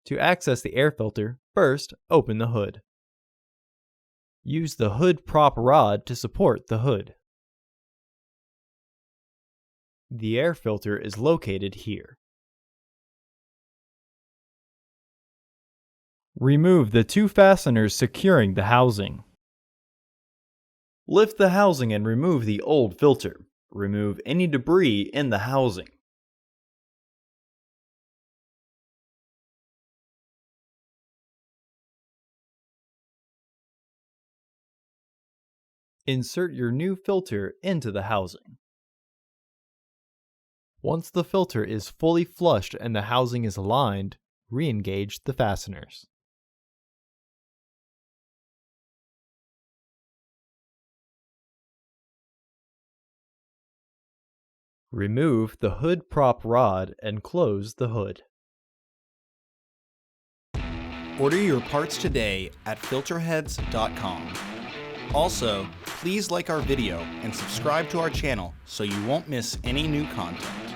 To access the air filter, first open the hood. Use the hood prop rod to support the hood. The air filter is located here. Remove the two fasteners securing the housing. Lift the housing and remove the old filter. Remove any debris in the housing. Insert your new filter into the housing. Once the filter is fully flushed and the housing is aligned, re-engage the fasteners. Remove the hood prop rod and close the hood. Order your parts today at filterheads.com. Also, please like our video and subscribe to our channel so you won't miss any new content.